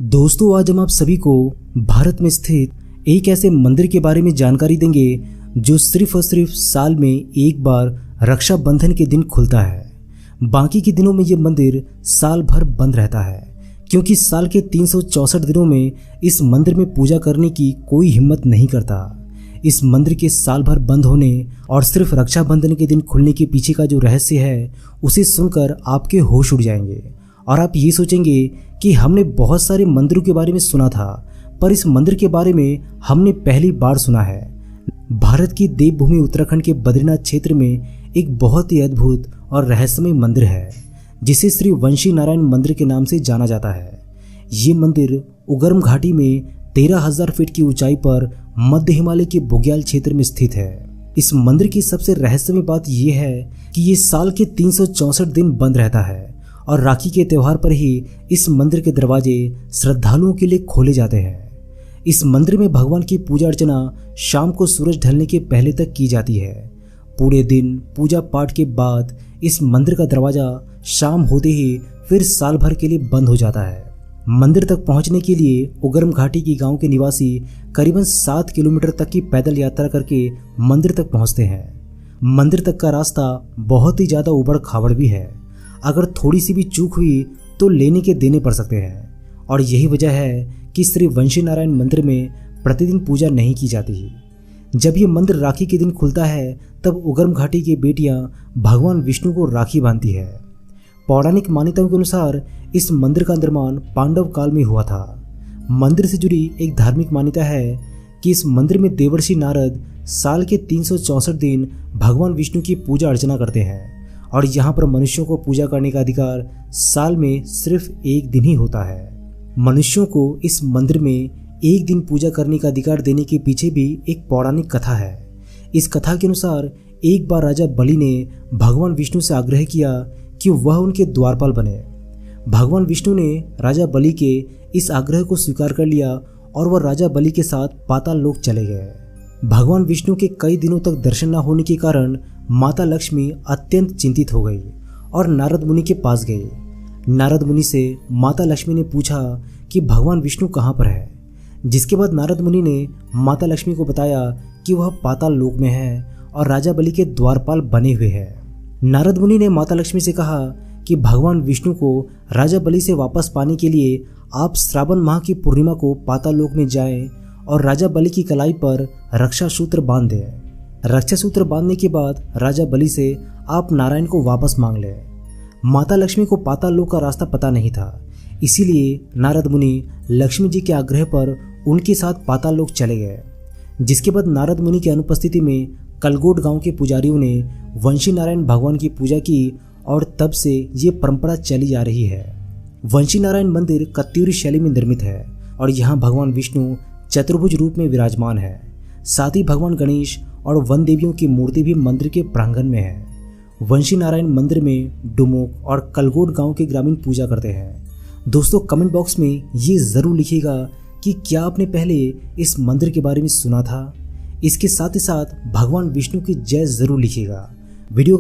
दोस्तों, आज हम आप सभी को भारत में स्थित एक ऐसे मंदिर के बारे में जानकारी देंगे जो सिर्फ और सिर्फ साल में एक बार रक्षाबंधन के दिन खुलता है। बाकी के दिनों में ये मंदिर साल भर बंद रहता है, क्योंकि साल के 364 दिनों में इस मंदिर में पूजा करने की कोई हिम्मत नहीं करता। इस मंदिर के साल भर बंद होने और सिर्फ रक्षाबंधन के दिन खुलने के पीछे का जो रहस्य है, उसे सुनकर आपके होश उड़ जाएंगे और आप ये सोचेंगे कि हमने बहुत सारे मंदिरों के बारे में सुना था, पर इस मंदिर के बारे में हमने पहली बार सुना है। भारत की देवभूमि उत्तराखंड के बद्रीनाथ क्षेत्र में एक बहुत ही अद्भुत और रहस्यमय मंदिर है, जिसे श्री वंशी नारायण मंदिर के नाम से जाना जाता है। ये मंदिर उगरम घाटी में 13,000 फीट की ऊंचाई पर मध्य हिमालय के बुग्याल क्षेत्र में स्थित है। इस मंदिर की सबसे रहस्यमय बात यह है कि ये साल के 364 दिन बंद रहता है और राखी के त्यौहार पर ही इस मंदिर के दरवाजे श्रद्धालुओं के लिए खोले जाते हैं। इस मंदिर में भगवान की पूजा अर्चना शाम को सूरज ढलने के पहले तक की जाती है। पूरे दिन पूजा पाठ के बाद इस मंदिर का दरवाजा शाम होते ही फिर साल भर के लिए बंद हो जाता है। मंदिर तक पहुंचने के लिए उगरम घाटी के गांव के निवासी करीबन 7 किलोमीटर तक की पैदल यात्रा करके मंदिर तक पहुंचते हैं। मंदिर तक का रास्ता बहुत ही ज्यादा उबड़ खाबड़ भी है। अगर थोड़ी सी भी चूक हुई तो लेने के देने पड़ सकते हैं, और यही वजह है कि श्री वंशी नारायण मंदिर में प्रतिदिन पूजा नहीं की जाती। जब ये मंदिर राखी के दिन खुलता है, तब उगरम घाटी की बेटियां भगवान विष्णु को राखी बांधती है। पौराणिक मान्यताओं के अनुसार इस मंदिर का निर्माण पांडव काल में हुआ था। मंदिर से जुड़ी एक धार्मिक मान्यता है कि इस मंदिर में देवर्षि नारद साल के 364 दिन भगवान विष्णु की पूजा अर्चना करते हैं, और यहाँ पर मनुष्यों को पूजा करने का अधिकार साल में सिर्फ एक दिन ही होता है। मनुष्यों को इस मंदिर में एक दिन पूजा करने का अधिकार देने के पीछे भी एक पौराणिक कथा है। इस कथा के अनुसार एक बार राजा बलि ने भगवान विष्णु से आग्रह किया कि वह उनके द्वारपाल बने। भगवान विष्णु ने राजा बलि के इस आग्रह को स्वीकार कर लिया और वह राजा बलि के साथ पाताल लोक चले गए। भगवान विष्णु के कई दिनों तक दर्शन न होने के कारण माता लक्ष्मी अत्यंत चिंतित हो गई और नारद मुनि के पास गई। नारद मुनि से माता लक्ष्मी ने पूछा कि भगवान विष्णु कहाँ पर है, जिसके बाद नारद मुनि ने माता लक्ष्मी को बताया कि वह पाताल लोक में है और राजा बलि के द्वारपाल बने हुए हैं। नारद मुनि ने माता लक्ष्मी से कहा कि भगवान विष्णु को राजा बलि से वापस पाने के लिए आप श्रावण माह की पूर्णिमा को पाताल लोक में जाएं और राजा बलि की कलाई पर रक्षा सूत्र बांध दें। रक्षा सूत्र बांधने के बाद राजा बलि से आप नारायण को वापस मांग लें। माता लक्ष्मी को पाताल लोक का रास्ता पता नहीं था, इसीलिए नारद मुनि लक्ष्मी जी के आग्रह पर उनके साथ पाताल लोक चले गए। जिसके बाद नारद मुनि की अनुपस्थिति में कलगोट गांव के पुजारियों ने वंशी नारायण भगवान की पूजा की और तब से ये परंपरा चली आ रही है। वंशी नारायण मंदिर कत्यूरी शैली में निर्मित है और यहाँ भगवान विष्णु चतुर्भुज रूप में विराजमान है। साथ ही भगवान गणेश और वन देवियों की मूर्ति भी मंदिर के प्रांगण में है। वंशी नारायण मंदिर में डुमुक और कलगोट गांव के ग्रामीण पूजा करते हैं। दोस्तों, कमेंट बॉक्स में ये ज़रूर लिखिएगा कि क्या आपने पहले इस मंदिर के बारे में सुना था। इसके साथ ही साथ भगवान विष्णु की जय ज़रूर लिखिएगा। वीडियो